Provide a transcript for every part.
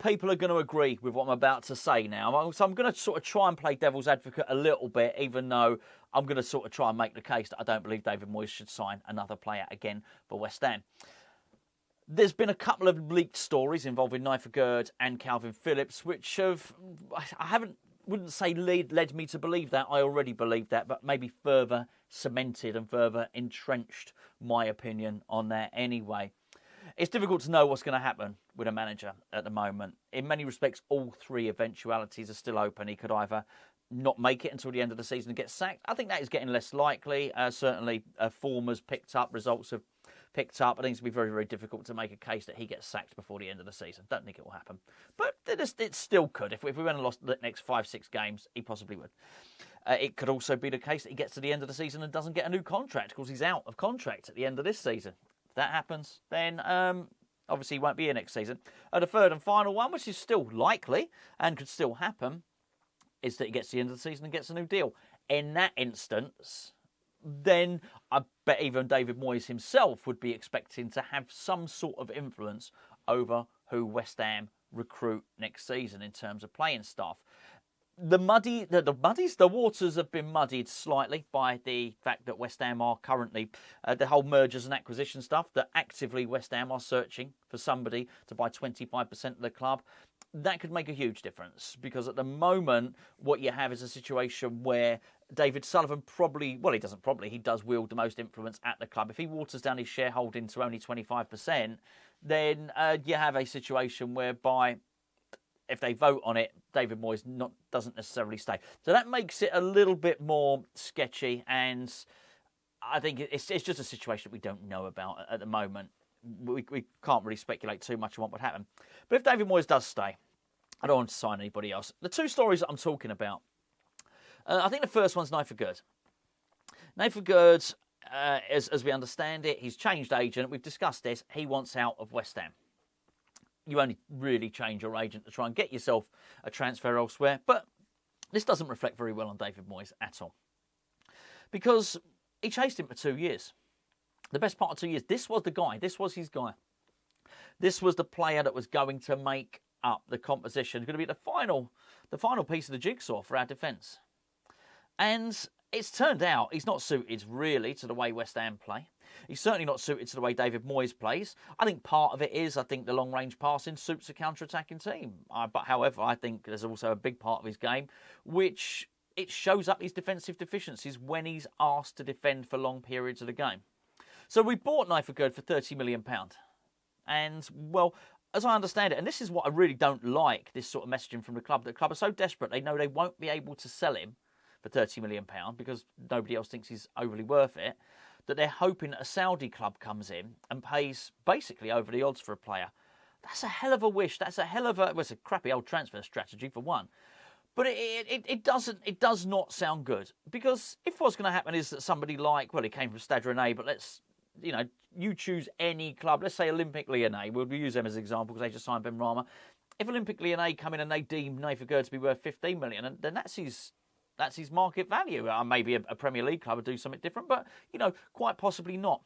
people are going to agree with what I'm about to say now. So I'm going to sort of try and play devil's advocate a little bit, even though I'm going to sort of try and make the case that I don't believe David Moyes should sign another player again for West Ham. There's been a couple of leaked stories involving Neyef Aguerd and Kalvin Phillips, which wouldn't say led me to believe that. I already believed that, but maybe further cemented and further entrenched my opinion on that anyway. It's difficult to know what's going to happen with a manager at the moment. In many respects, all three eventualities are still open. He could either not make it until the end of the season and get sacked. I think that is getting less likely. Certainly, form has picked up, results have picked up. I think it's going to be very, very difficult to make a case that he gets sacked before the end of the season. Don't think it will happen. But it still could. If we went and lost the next 5-6 games, he possibly would. It could also be the case that he gets to the end of the season and doesn't get a new contract because he's out of contract at the end of this season. If that happens, then obviously he won't be here next season. The third and final one, which is still likely and could still happen, is that he gets to the end of the season and gets a new deal. In that instance, then I bet even David Moyes himself would be expecting to have some sort of influence over who West Ham recruit next season in terms of playing staff. The waters have been muddied slightly by the fact that West Ham are currently, the whole mergers and acquisition stuff, that actively West Ham are searching for somebody to buy 25% of the club. That could make a huge difference because at the moment, what you have is a situation where David Sullivan he does wield the most influence at the club. If he waters down his shareholding to only 25%, then you have a situation whereby if they vote on it, David Moyes doesn't necessarily stay. So that makes it a little bit more sketchy, and I think it's just a situation we don't know about at the moment. We can't really speculate too much on what would happen. But if David Moyes does stay, I don't want to sign anybody else. The two stories that I'm talking about, I think the first one's Neyef Aguerd. Neyef Aguerd, as we understand it, he's changed agent. We've discussed this. He wants out of West Ham. You only really change your agent to try and get yourself a transfer elsewhere. But this doesn't reflect very well on David Moyes at all. Because he chased him for 2 years. The best part of 2 years. This was the guy. This was his guy. This was the player that was going to make up the composition. It's going to be the final piece of the jigsaw for our defence. And it's turned out he's not suited really to the way West Ham play. He's certainly not suited to the way David Moyes plays. I think part of it is, I think the long-range passing suits a counter-attacking team. But however, I think there's also a big part of his game which it shows up his defensive deficiencies when he's asked to defend for long periods of the game. So we bought Neyef Aguerd for £30 million. And, well, as I understand it, and this is what I really don't like, this sort of messaging from the club are so desperate they know they won't be able to sell him for £30 million because nobody else thinks he's overly worth it, that they're hoping that a Saudi club comes in and pays basically over the odds for a player. That's a hell of a wish. That's a hell of a... Well, it's a crappy old transfer strategy for one. But it does not sound good. Because if what's going to happen is that somebody like... Well, he came from Stade Rennais, but let's... you choose any club. Let's say Olympique Lyonnais. We'll use them as an example because they just signed Ben Rama. If Olympique Lyonnais come in and they deem Neyef Aguerd to be worth $15 million, then that's his market value. Maybe a Premier League club would do something different, but, quite possibly not.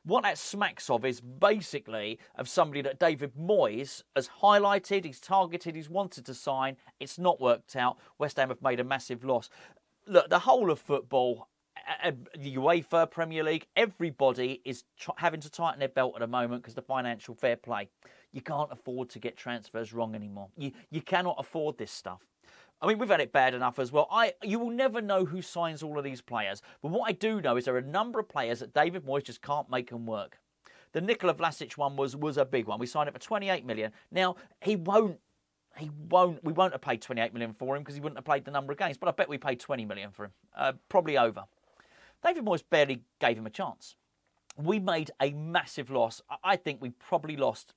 What that smacks of is basically of somebody that David Moyes has highlighted, he's targeted, he's wanted to sign. It's not worked out. West Ham have made a massive loss. Look, the whole of football, the UEFA, Premier League, everybody is having to tighten their belt at the moment because of the financial fair play. You can't afford to get transfers wrong anymore. You cannot afford this stuff. I mean, we've had it bad enough as well. You will never know who signs all of these players. But what I do know is there are a number of players that David Moyes just can't make them work. The Nikola Vlasic one was a big one. We signed it for 28 million. Now, we won't have paid 28 million for him because he wouldn't have played the number of games. But I bet we paid 20 million for him. Probably over. David Moyes barely gave him a chance. We made a massive loss. I think we probably lost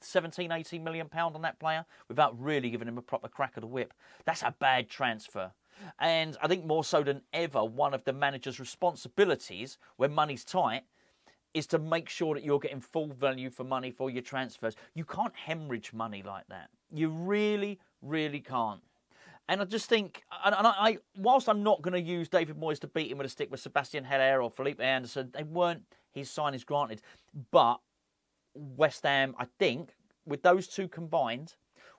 17, 18 million pound on that player without really giving him a proper crack of the whip. That's a bad transfer. And I think more so than ever, one of the manager's responsibilities when money's tight is to make sure that you're getting full value for money for your transfers. You can't hemorrhage money like that. You really, really can't. And I just think, whilst I'm not going to use David Moyes to beat him with a stick with Sebastian Haller or Felipe Anderson, they weren't his signings granted. But West Ham, I think, with those two combined,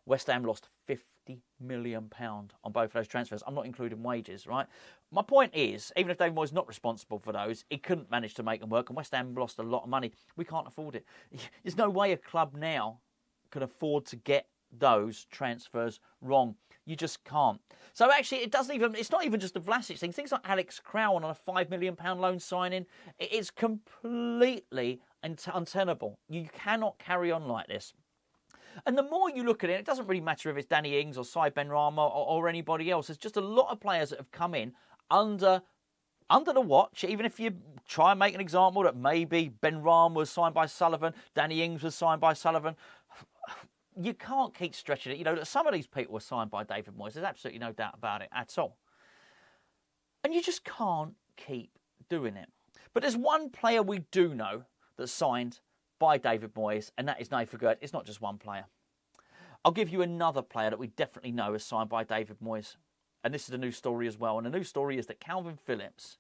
West Ham lost £50 million on both of those transfers. I'm not including wages, right? My point is, even if David Moyes not responsible for those, he couldn't manage to make them work, and West Ham lost a lot of money. We can't afford it. There's no way a club now can afford to get those transfers wrong. You just can't. So actually, it's not even just a Vlasic thing. Things like Alex Crowell on a £5 million loan signing, it's completely untenable. You cannot carry on like this. And the more you look at it, it doesn't really matter if it's Danny Ings or Said Benrahma or anybody else. There's just a lot of players that have come in under the watch. Even if you try and make an example that maybe Benrahma was signed by Sullivan, Danny Ings was signed by Sullivan, you can't keep stretching it. You know, some of these people were signed by David Moyes. There's absolutely no doubt about it at all. And you just can't keep doing it. But there's one player we do know that's signed by David Moyes, and that is Neyef Aguerd. It's not just one player. I'll give you another player that we definitely know is signed by David Moyes. And this is a new story as well. And the new story is that Kalvin Phillips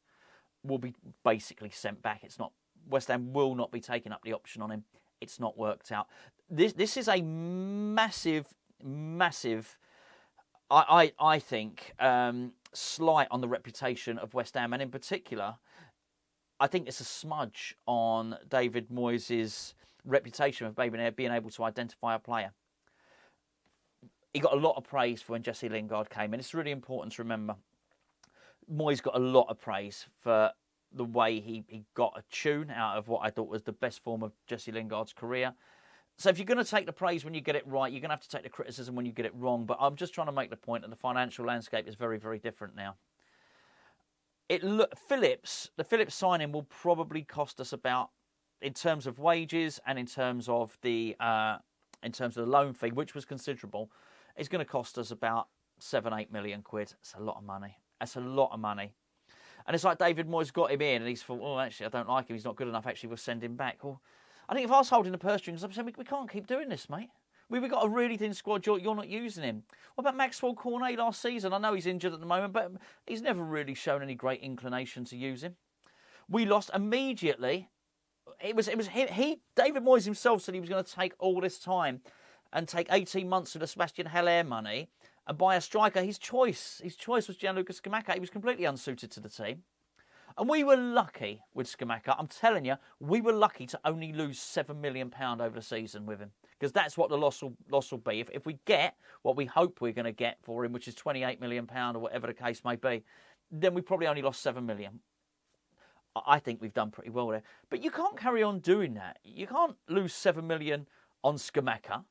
will be basically sent back. It's not, West Ham will not be taking up the option on him. It's not worked out. This is a massive, I think, slight on the reputation of West Ham. And in particular, I think it's a smudge on David Moyes' reputation of being able to identify a player. He got a lot of praise for when Jesse Lingard came in. It's really important to remember. Moyes got a lot of praise for the way he got a tune out of what I thought was the best form of Jesse Lingard's career. So if you're going to take the praise when you get it right, you're going to have to take the criticism when you get it wrong. But I'm just trying to make the point that the financial landscape is very, very different now. The Phillips signing will probably cost us about, in terms of wages and in terms of the loan fee, which was considerable, it's going to cost us about 7-8 million quid. It's a lot of money. That's a lot of money. And it's like David Moyes got him in and he's thought, oh, actually, I don't like him. He's not good enough. Actually, we'll send him back. Well, I think if I was holding the purse strings, I'm saying we can't keep doing this, mate. We've got a really thin squad. You're not using him. What about Maxwell Cornet last season? I know he's injured at the moment, but he's never really shown any great inclination to use him. We lost immediately. It was him. David Moyes himself said he was going to take all this time and take 18 months of the Sebastian Haller money and buy a striker. His choice was Gianluca Scamacca. He was completely unsuited to the team. And we were lucky with Scamacca. I'm telling you, we were lucky to only lose £7 million over the season with him. Because that's what the loss will be. If we get what we hope we're going to get for him, which is £28 million or whatever the case may be, then we probably only lost £7 million. I think we've done pretty well there. But you can't carry on doing that. You can't lose £7 million on Scamacca.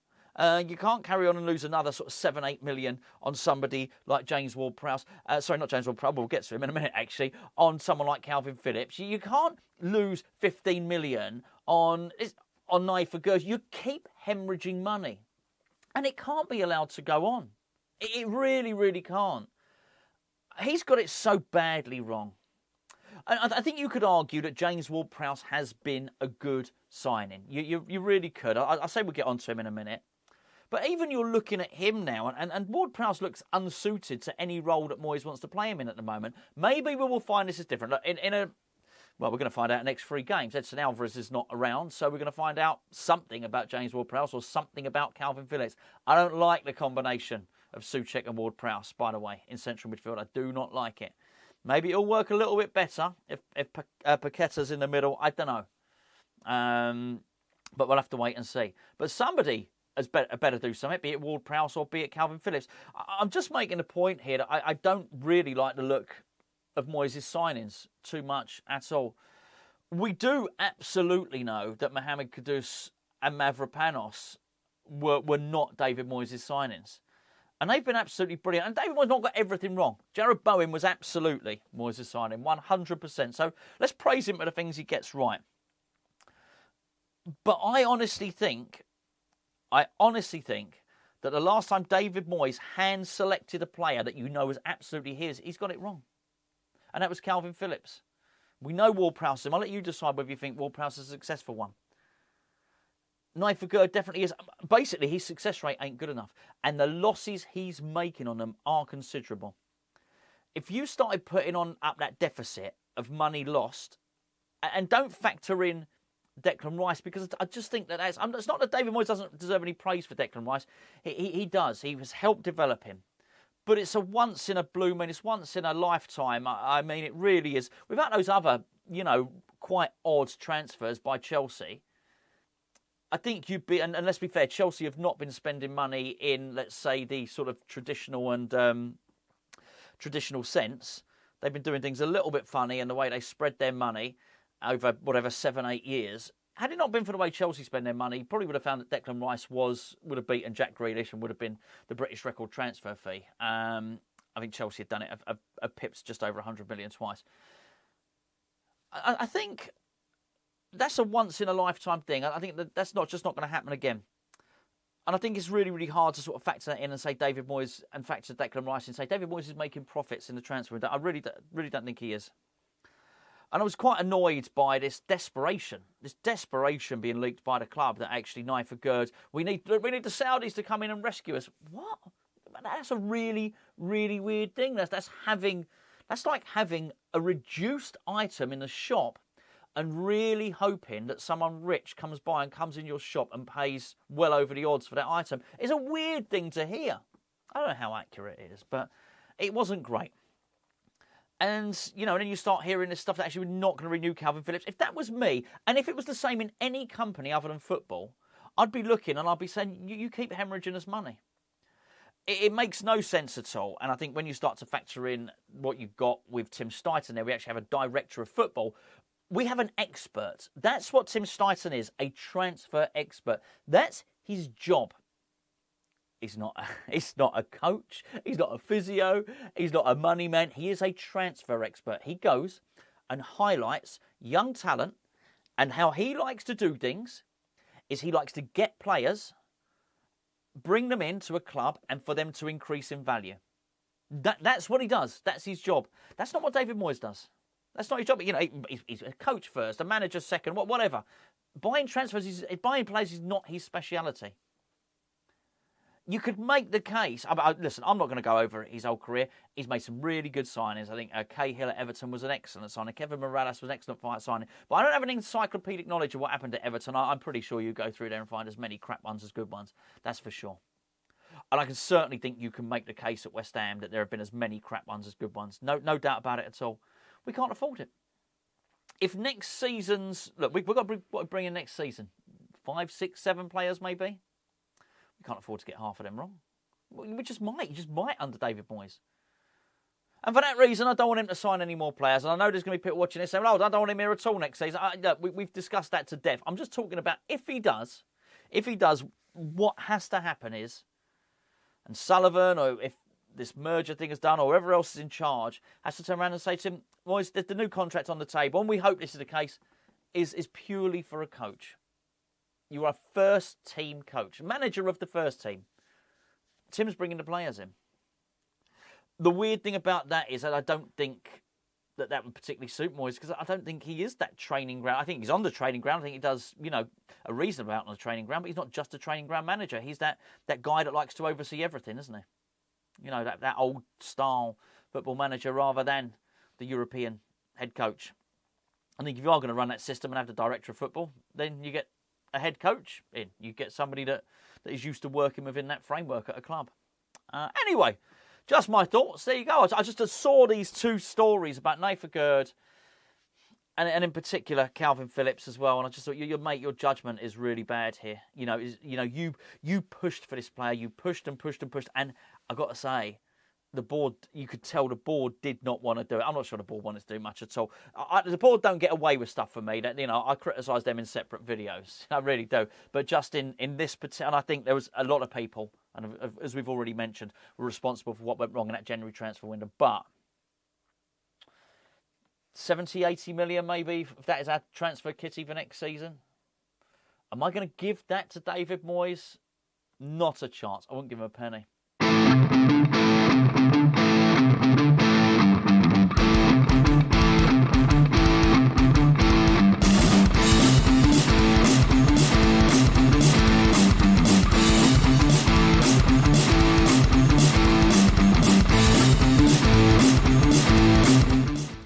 You can't carry on and lose another sort of 7-8 million on somebody like James Ward-Prowse. Sorry, not James Ward-Prowse. We'll get to him in a minute, actually. On someone like Kalvin Phillips. You can't lose 15 million on Neyef Aguerd. You keep hemorrhaging money. And it can't be allowed to go on. It really, really can't. He's got it so badly wrong. And I think you could argue that James Ward-Prowse has been a good signing. You really could. I say we'll get on to him in a minute. But even you're looking at him now, and Ward-Prowse looks unsuited to any role that Moyes wants to play him in at the moment. Maybe we will find this is different. We're going to find out in the next 3 games. Edson Alvarez is not around, so we're going to find out something about James Ward-Prowse or something about Kalvin Phillips. I don't like the combination of Souček and Ward-Prowse, by the way, in central midfield. I do not like it. Maybe it'll work a little bit better if Paqueta's in the middle. I don't know. But we'll have to wait and see. But somebody has better do something, be it Ward-Prowse or be it Kalvin Phillips. I'm just making a point here that I don't really like the look of Moyes' signings too much at all. We do absolutely know that Mohamed Kudus and Mavropanos were not David Moyes' signings. And they've been absolutely brilliant. And David Moyes not got everything wrong. Jared Bowen was absolutely Moyes' signing, 100%. So let's praise him for the things he gets right. But I honestly think that the last time David Moyes hand-selected a player that you know was absolutely his, he's got it wrong. And that was Kalvin Phillips. We know Ward-Prowse. I'll let you decide whether you think Ward-Prowse is a successful one. Neyef Aguerd definitely is. Basically, his success rate ain't good enough. And the losses he's making on them are considerable. If you started putting up that deficit of money lost, and don't factor in Declan Rice, because I just think it's not that David Moyes doesn't deserve any praise for Declan Rice. He does. He has helped develop him. But it's a once in a blue moon. It's once in a lifetime. I mean, it really is. Without those other, quite odd transfers by Chelsea, I think you'd be, and let's be fair, Chelsea have not been spending money in, let's say, the sort of traditional sense. They've been doing things a little bit funny in the way they spread their money over 7-8 years. Had it not been for the way Chelsea spend their money, you probably would have found that Declan Rice would have beaten Jack Grealish and would have been the British record transfer fee. I think Chelsea had done it a pips just over 100 million twice. I think that's a once-in-a-lifetime thing. I think that's not going to happen again. And I think it's really, really hard to sort of factor that in and say David Moyes, and factor Declan Rice and say David Moyes is making profits in the transfer window. I really don't think he is. And I was quite annoyed by this desperation being leaked by the club that actually Neyef Aguerd, we need the Saudis to come in and rescue us. What? That's a really, really weird thing. That's like having a reduced item in the shop and really hoping that someone rich comes by and comes in your shop and pays well over the odds for that item. It's a weird thing to hear. I don't know how accurate it is, but it wasn't great. And, and then you start hearing this stuff that actually we're not going to renew Kalvin Phillips. If that was me, and if it was the same in any company other than football, I'd be looking and I'd be saying, you keep hemorrhaging us money. It makes no sense at all. And I think when you start to factor in what you've got with Tim Steidten there, we actually have a director of football. We have an expert. That's what Tim Steidten is, a transfer expert. That's his job. He's not a coach. He's not a physio. He's not a money man. He is a transfer expert. He goes and highlights young talent, and how he likes to do things is he likes to get players, bring them into a club, and for them to increase in value. That's what he does. That's his job. That's not what David Moyes does. That's not his job. He's a coach first, a manager second, whatever. Buying buying players is not his speciality. You could make the case. Listen, I'm not going to go over his whole career. He's made some really good signings. I think Kehrer at Everton was an excellent signing. Kevin Morales was an excellent signing. But I don't have an encyclopedic knowledge of what happened at Everton. I'm pretty sure you go through there and find as many crap ones as good ones. That's for sure. And I can certainly think you can make the case at West Ham that there have been as many crap ones as good ones. No doubt about it at all. We can't afford it. If next season's... Look, we've got to bring in next season. 5, 6, 7 players maybe. We can't afford to get half of them wrong. We just might. You just might under David Moyes. And for that reason, I don't want him to sign any more players. And I know there's going to be people watching this saying, I don't want him here at all next season. We've discussed that to death. I'm just talking about if he does, what has to happen is, and Sullivan, or if this merger thing is done, or whoever else is in charge, has to turn around and say to him, Moyes, the new contract on the table, and we hope this is the case, is purely for a coach. You are a first-team coach, manager of the first team. Tim's bringing the players in. The weird thing about that is that I don't think that would particularly suit Moyes, because I don't think he is that training ground. I think he's on the training ground. I think he does, a reasonable amount on the training ground, but he's not just a training ground manager. He's that guy that likes to oversee everything, isn't he? That old-style football manager rather than the European head coach. I think if you are going to run that system and have the director of football, then you get a head coach in. You get somebody that is used to working within that framework at a club. Anyway, just my thoughts. There you go. I just saw these two stories about Neyef Aguerd and in particular Kalvin Phillips as well. And I just thought, your judgment is really bad here. You pushed for this player. You pushed and pushed and pushed. And I got to say, the board, you could tell the board did not want to do it. I'm not sure the board wanted to do much at all. The board don't get away with stuff for me. I criticise them in separate videos. I really do. But just in this particular, and I think there was a lot of people, and as we've already mentioned, were responsible for what went wrong in that January transfer window. But 70, 80 million maybe, if that is our transfer kitty for next season. Am I going to give that to David Moyes? Not a chance. I wouldn't give him a penny.